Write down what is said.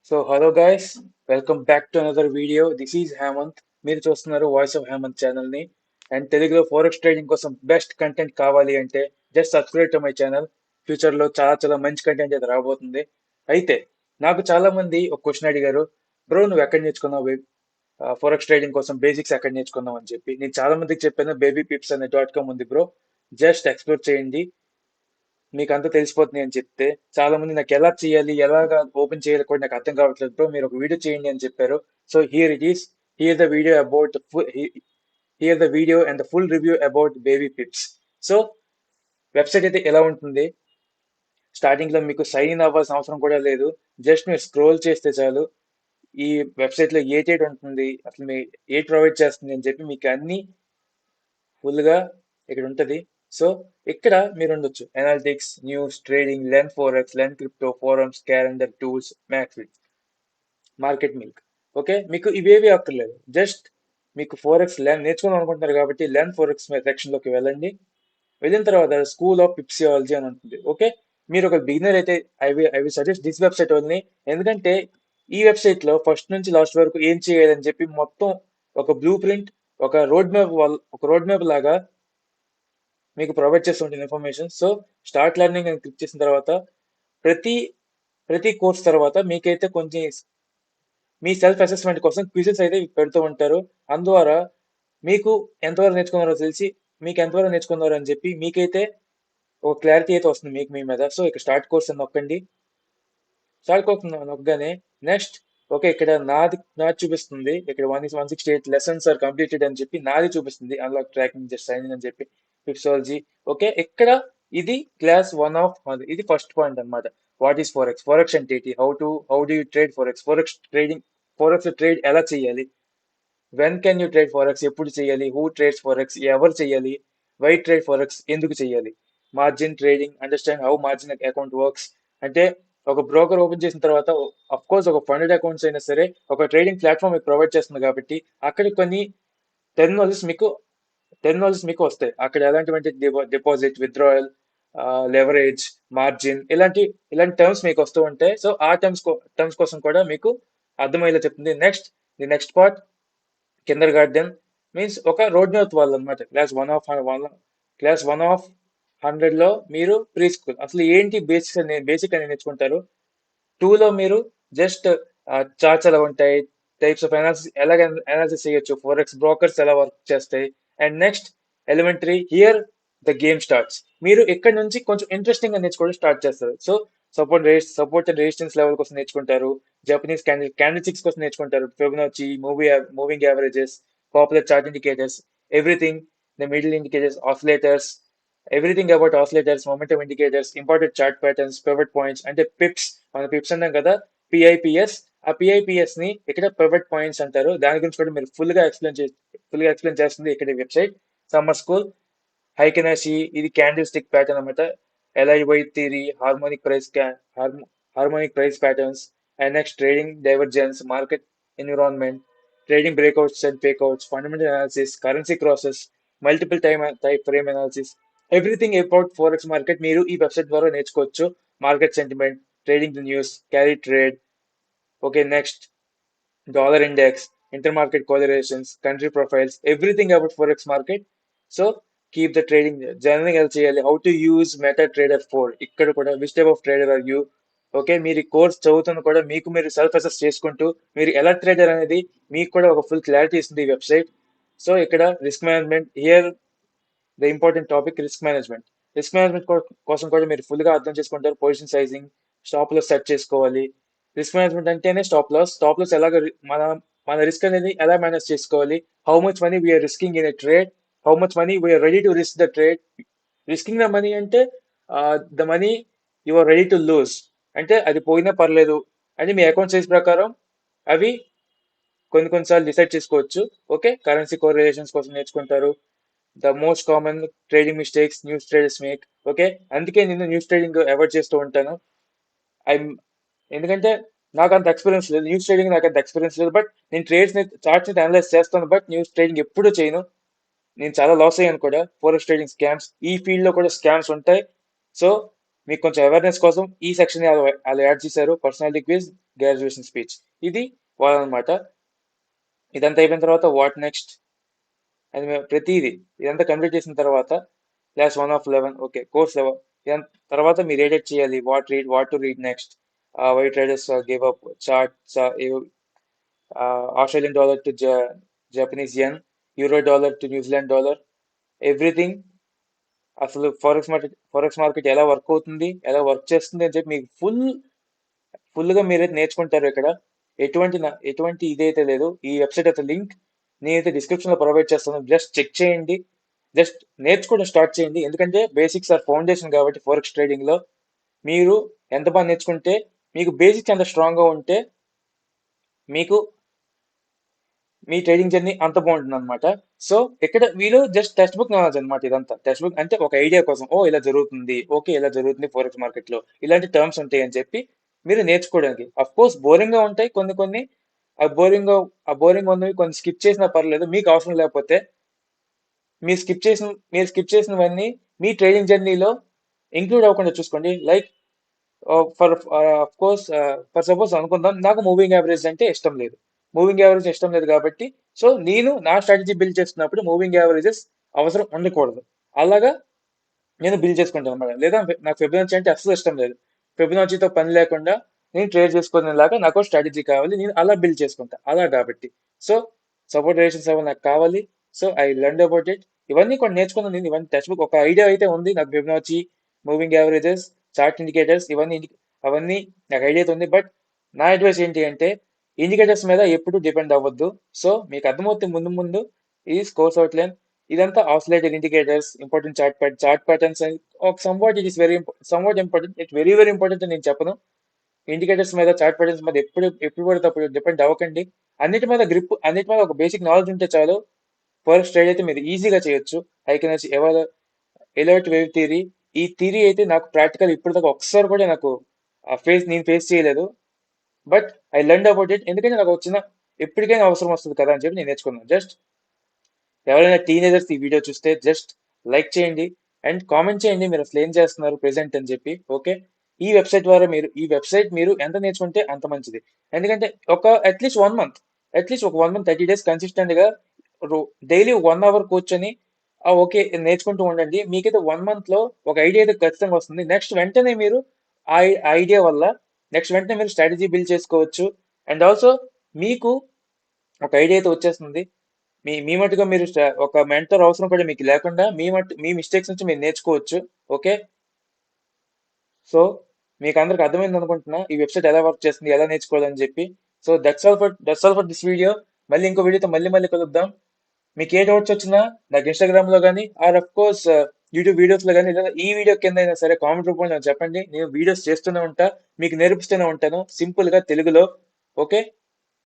So hello guys, welcome back to another video. This is Hemanth. మీరు చూస్తున్నారు voice of Hemanth ఛానల్ని. And తెలుగులో forex trading కోసం బెస్ట్ కంటెంట్ కావాలి అంటే just subscribe to my channel. ఫ్యూచర్లో చాలా చాలా మంచి కంటెంట్ అయితే రాబోతుంది. అయితే నాకు చాలా మంది ఒక క్వశ్చన్ అడిగారు, బ్రో నువ్వు ఎక్కడ నేర్చుకున్నావు ఫోరెక్స్ ట్రేడింగ్ కోసం బేసిక్స్ ఎక్కడ నేర్చుకున్నావు అని చెప్పి. నేను చాలా మందికి చెప్పాను, బేబీ పిప్స్ అనే .com ఉంది బ్రో, జస్ట్ ఎక్స్ప్లోర్ చేయండి, మీకు అంతా తెలిసిపోతుంది అని చెప్తే చాలా మంది నాకు ఎలా చేయాలి, ఎలాగా ఓపెన్ చేయాలి కూడా నాకు అర్థం కావట్లేదు బ్రో, మీరు ఒక వీడియో చేయండి అని చెప్పారు. So here it is, here the video about here the video and the full review about baby Pips. So website అయితే ఎలా ఉంటుంది, స్టార్టింగ్ లో మీకు సైన్ ఇన్ అవ్వాల్సిన అవసరం కూడా లేదు. జస్ట్ మీరు స్క్రోల్ చేస్తే చాలు, ఈ వెబ్సైట్ లో ఏ డేట్ ఉంటుంది, అసలు మీ ఏ ప్రొవైడ్ చేస్తుంది అని చెప్పి మీకు అన్ని ఫుల్ గా ఇక్కడ ఉంటది. సో ఇక్కడ మీరు ఉండొచ్చు, analytics, news, trading, learn forex, learn crypto, forums, calendar, tools, max, market milk. Okay, మీకు ఇవేవి అక్కర్లేదు. జస్ట్ మీకు ఫోరెక్స్ లెర్న్ నేర్చుకుందాం అనుకుంటున్నారు కాబట్టి లెర్న్ ఫోరెక్స్ సెక్షన్ లోకి వెళ్ళండి. వెళ్ళిన తర్వాత స్కూల్ ఆఫ్ పిప్సియాలజీ అని ఉంటుంది. ఓకే, మీరు ఒక బిగినర్ అయితే I will suggest this website only. ఎందుకంటే ఈ వెబ్సైట్ లో ఫస్ట్ నుంచి లాస్ట్ వరకు ఏం చేయాలని చెప్పి మొత్తం ఒక బ్లూ ప్రింట్, ఒక రోడ్ మ్యాప్ లాగా మీకు ప్రొవైడ్ చేస్తుంటుంది ఇన్ఫర్మేషన్. సో స్టార్ట్ లెర్నింగ్ అని క్లిక్ చేసిన తర్వాత ప్రతి ప్రతి కోర్స్ తర్వాత మీకైతే కొంచెం మీ సెల్ఫ్ అసెస్మెంట్ కోసం క్విజెస్ అయితే పెడుతూ ఉంటారు. అందువల్ల మీకు ఎంతవరకు నేర్చుకున్నారో తెలిసి, మీకు ఎంతవరకు నేర్చుకున్నారో అని చెప్పి మీకైతే ఒక క్లారిటీ అయితే వస్తుంది మీకు మీ మీద. సో ఇక్కడ స్టార్ట్ కోర్స్ అని నొక్కండి. స్టార్ట్ కోర్స్ నొక్కగానే నెక్స్ట్, ఓకే, ఇక్కడ నాది చూపిస్తుంది. ఇక్కడ 168 లెసన్స్ ఆర్ కంప్లీటెడ్ అని చెప్పి నాది చూపిస్తుంది. Unlock tracking just sign in అని చెప్పి పిప్సాలజీ. ఓకే, ఇక్కడ ఇది క్లాస్ 1 ఆఫ్ ఇది ఫస్ట్ పాయింట్ అన్నమాట. వాట్ ఈస్ ఫోరెక్స్, ఫోరెక్స్ అంటే ఏంటి, how do you trade forex, forex trade ఎలా చేయాలి, when can you trade forex, ఎప్పుడు చేయాలి, హూ ట్రేడ్స్ ఫారెక్స్, ఎవరు చేయాలి, వై ట్రేడ్ ఫారెక్స్, ఎందుకు చేయాలి, margin trading, understand how margin account works. అంటే ఒక బ్రోకర్ ఓపెన్ చేసిన తర్వాత, అఫ్ కోర్స్ ఒక ఫండెడ్ అకౌంట్స్ అయినా సరే ఒక ట్రేడింగ్ ప్లాట్ఫామ్ మీకు ప్రొవైడ్ చేస్తుంది కాబట్టి అక్కడ కొన్ని టెర్మినాలజీస్ మీకు టెర్మినాలజీస్ మీకు వస్తాయి. అక్కడ ఎలాంటివంటే డిపాజిట్, విత్డ్రాయల్, లెవరేజ్, మార్జిన్, ఇలాంటి టర్మ్స్ మీకు వస్తూ ఉంటాయి. సో ఆ టర్మ్స్ కోసం కూడా మీకు అర్థమయ్యేలా చెప్తుంది. Next part Kinder garden means ఒక రోడ్ మ్యాప్ వాళ్ళు అనమాట. క్లాస్ 1 ఆఫ్ 100 లో మీరు ప్రీ స్కూల్ అసలు ఏంటి బేసిక్ అని నేర్చుకుంటారు. 2లో మీరు జస్ట్ చార్ట్స్ ఎలా ఉంటాయి, టైప్స్ ఆఫ్ అనాలిసిస్ ఎలాగ అనాలిసిస్ చేయొచ్చు, ఫోరెక్స్ బ్రోకర్స్ ఎలా వర్క్ చేస్తాయి. And next elementary, here the game starts. మీరు ఇక్కడ నుంచి కొంచెం ఇంట్రెస్టింగ్ గా నేర్చుకోవడం స్టార్ట్ చేస్తారు. So support and resistance level కోసం నేర్చుకుంటారు, జపనీస్ క్యాండిల్ సిక్స్ కోసం నేర్చుకుంటారు, Fibonacci, moving averages, popular chart indicators, everything, the middle indicators, oscillators, everything about oscillators, momentum indicators, important chart patterns, pivot points. అంటే Pips, మన Pips అన్నాం కదా, పిఐపిఎస్. ఆ పిఐపిఎస్ ని ఇక్కడ పివట్ పాయింట్స్ అంటారు. దాని గురించి కూడా మీరు ఫుల్ గా ఎక్స్ప్లెయిన్ చేస్తుంది ఇక్కడ వెబ్సైట్. సమ్మర్ స్కూల్, హైకెనాషి, ఇది క్యాండిల్ స్టిక్ ప్యాటర్న్ అనమాట. LIY theory, harmonic price patterns. And next trading divergence, market environment, trading breakouts and fakeouts, fundamental analysis, currency crosses, multiple type frame analysis, everything about forex market మీరు ఈ website ద్వారా నేర్చుకోవచ్చు. Market sentiment, trading the news, carry trade. Okay, next dollar index, inter market correlations, country profiles, everything about forex market. So keep the trading journaling ఎలా చేయాలి, how to use meta trader 4, ఇక్కడ కూడా which type of trader are you. Okay, మీరు ఈ course చదువుతున్న కూడా మీకు మీరు సెల్ఫ్ అసెస్ చేసుకుంటూ మీరు ఎలా ట్రేడర్ అనేది మీకు కూడా ఒక ఫుల్ క్లారిటీ ఇస్తుంది ఈ వెబ్సైట్. సో ఇక్కడ risk management, here the important topic risk management కోసం కూడా మీరు ఫుల్ గా అర్థం చేసుకుంటారు. Position sizing, stop loss set చేసుకోవాలి. రిస్క్ మేనేజ్మెంట్ అంటేనే స్టాప్ లాస్ ఎలాగ మన రిస్క్ అనేది ఎలా మేనేజ్ చేసుకోవాలి, how much money we're risking in a trade, how much money we're ready to risk the trade. Risking the money అంటే the money you are ready to lose, అంటే అది పోయినా పర్లేదు అని మీ అకౌంట్ సైజ్ ప్రకారం అవి కొన్నిసార్లు డిసైడ్ చేసుకోవచ్చు. ఓకే, కరెన్సీ కోరిలేషన్స్ కోసం నేర్చుకుంటారు. The most common trading mistakes news traders make. Okay, అందుకే నేను న్యూస్ ట్రేడింగ్ అవాయిడ్ చేస్తూ ఉంటాను. ఐ ఎందుకంటే నాకు అంత ఎక్స్పీరియన్స్ లేదు న్యూస్ ట్రేడింగ్, నాకు అంత ఎక్స్పీరియన్స్ లేదు. బట్ నేను చార్ట్స్ ని అనలైజ్ చేస్తాను, బట్ న్యూస్ ట్రేడింగ్ ఎప్పుడూ చేయను. నేను చాలా లాస్ అయ్యాను కూడా ఫోరెక్స్ ట్రేడింగ్ స్కామ్స్, ఈ ఫీల్డ్ లో కూడా స్కామ్స్ ఉంటాయి. సో మీకు కొంచెం అవేర్నెస్ కోసం ఈ సెక్షన్ అలా యాడ్ చేశారు, పర్సనాలిటీ క్విజ్, గ్రాడ్యుయేషన్ స్పీచ్. ఇది వాళ్ళనమాట. ఇదంతా అయిపోయిన తర్వాత వాట్ నెక్స్ట్ అది మేము ప్రతిదీ ఇదంతా కంప్లీట్ చేసిన తర్వాత క్లాస్ 1 of 11, ఓకే, కోర్స్ 11 తర్వాత మీరు ఎడిట్ చేయాలి, what to read next, why traders give up, charts, Australian dollar to Japanese yen, euro dollar to New Zealand dollar, everything. అసలు ఫారెక్స్ మార్కెట్ ఎలా వర్క్ అవుతుంది, ఎలా వర్క్ చేస్తుంది అని చెప్పి మీకు ఫుల్గా మీరైతే నేర్చుకుంటారు ఇక్కడ. ఎటువంటి ఇదైతే లేదు. ఈ వెబ్సైట్ అయితే లింక్ నేనైతే డిస్క్రిప్షన్ లో ప్రొవైడ్ చేస్తాను, జస్ట్ చెక్ చేయండి, జస్ట్ నేర్చుకోవడం స్టార్ట్ చేయండి. ఎందుకంటే బేసిక్స్ ఆర్ ఫౌండేషన్ కాబట్టి ఫోరెక్స్ ట్రేడింగ్ లో మీరు ఎంత బాగా నేర్చుకుంటే, మీకు బేసిక్స్ ఎంత స్ట్రాంగ్ గా ఉంటే మీకు మీ ట్రేడింగ్ జర్నీ అంత బాగుంటుంది అనమాట. సో ఇక్కడ వీళ్ళు జస్ట్ టెక్స్ట్ బుక్ నాలెడ్జ్ అనమాట. ఇదంతా టెక్స్ట్ బుక్ అంటే ఒక ఐడియా కోసం, ఓ ఇలా జరుగుతుంది, ఓకే ఇలా జరుగుతుంది ఫోరెక్స్ మార్కెట్ లో, ఇలాంటి టర్మ్స్ ఉంటాయి అని చెప్పి మీరు నేర్చుకోవడానికి. అఫ్ కోర్స్ బోరింగ్ గా ఉంటాయి కొన్ని. ఆ బోరింగ్ ఉన్నవి కొన్ని స్కిప్ చేసినా పర్లేదు, మీకు అవసరం లేకపోతే మీరు స్కిప్ చేసినవన్నీ మీ ట్రేడింగ్ జర్నీలో ఇంక్లూడ్ అవ్వకుండా చూసుకోండి. లైక్ ఫర్ సపోజ్ అనుకుందాం, నాకు మూవింగ్ యావరేజ్ అంటే ఇష్టం లేదు. మూవింగ్ యావరేజ్ ఇష్టం లేదు కాబట్టి, సో నేను నా స్ట్రాటజీ బిల్డ్ చేస్తున్నప్పుడు మూవింగ్ యావరేజెస్ అవసరం ఉండకూడదు. అలాగా నేను బిల్డ్ చేసుకుంటాను అనమాట. లేదా నాకు ఫిబొనాచి అంటే అస్సలు ఇష్టం లేదు. ఫిబొనాచితో పని లేకుండా నేను ట్రేడ్ చేసుకునేలాగా నాకు స్ట్రాటజీ కావాలి, నేను అలా బిల్డ్ చేసుకుంటా. అలా కాబట్టి సో సపోర్ట్ రేషన్స్ అవి నాకు కావాలి. So I learn about it. ఇవన్నీ కూడా నేర్చుకున్నాను నేను. ఇవన్నీ టెక్స్ట్ బుక్ ఒక ఐడియా అయితే ఉంది నాకు. Fibonacci, moving averages, chart indicators, అవన్నీ నాకు ఐడియా అయితే ఉంది. బట్ నా అడ్వైస్ ఏంటి అంటే ఇండికేటర్స్ మీద ఎప్పుడు డిపెండ్ అవ్వద్దు. సో మీకు అర్థమవుతుంది ముందు ముందు ఈ స్కోర్స్ అవుట్లైన్, ఇదంతా oscillated indicators, important chart patterns, somewhat it is somewhat important, it very very important అని నేను చెప్పను. ఇండికేటర్స్ మీద, చార్ట్ ప్యాటర్న్స్ మీద ఎప్పుడు పడితే అప్పుడు డిపెండ్ అవ్వకండి. అన్నిటి మీద ఒక బేసిక్ నాలెడ్జ్ ఉంటే చాలు. ఫస్ట్ ట్రేడ్ అయితే మీరు ఈజీగా చేయొచ్చు. ఐకెనర్స్ ఎలర్ట్ వేవ్ థియరీ, ఈ థియరీ అయితే నాకు ప్రాక్టికల్ ఇప్పుడు దాకా ఒకసారి కూడా నాకు నేను ఫేస్ చేయలేదు. But I learn about it, ఎందుకంటే నాకు వచ్చిన ఎప్పటికైనా అవసరం వస్తుంది కదా అని చెప్పి నేను నేర్చుకున్నాను. జస్ట్ ఎవరైనా టీనేజర్స్ ఈ వీడియో చూస్తే జస్ట్ లైక్ చేయండి అండ్ కామెంట్ చేయండి మీరు అసలు ఏం చేస్తున్నారు ప్రెసెంట్ అని చెప్పి. ఓకే, ఈ వెబ్సైట్ మీరు ఎంత నేర్చుకుంటే అంత మంచిది. ఎందుకంటే అట్లీస్ట్ ఒక 1 మంత్ 30 days కన్సిస్టెంట్ గా డైలీ 1 hour కూర్చొని ఓకే నేర్చుకుంటూ ఉండండి. మీకైతే 1 month లో ఒక ఐడియా అయితే ఖచ్చితంగా వస్తుంది. ఆ ఐడియా వల్ల నెక్స్ట్ వెంటనే మీరు స్ట్రాటజీ బిల్డ్ చేసుకోవచ్చు. అండ్ ఆల్సో మీకు ఒక ఐడియా అయితే వచ్చేస్తుంది. మీ మట్టుగా మీరు ఒక మెంటర్ అవసరం కూడా మీకు లేకుండా మీ మిస్టేక్స్ నుంచి మీరు నేర్చుకోవచ్చు. ఓకే, సో మీకు అందరికి అర్థమైంది అనుకుంటున్నా ఈ వెబ్సైట్ ఎలా వర్క్ చేస్తుంది, ఎలా నేర్చుకోవాలని చెప్పి. So that's all for this video. మళ్ళీ ఇంకో వీడియోతో మళ్ళీ కలుద్దాం. మీకు ఏ డౌట్స్ వచ్చినా నాకు ఇన్స్టాగ్రామ్ లో కానీ or of course YouTube videos లో కానీ, లేదా ఈ వీడియో కింద అయినా సరే కామెంట్ రూపంలో నాకు చెప్పండి. నేను వీడియోస్ చేస్తూనే ఉంటా, మీకు నేర్పిస్తూనే ఉంటాను సింపుల్ గా తెలుగులో. ఓకే.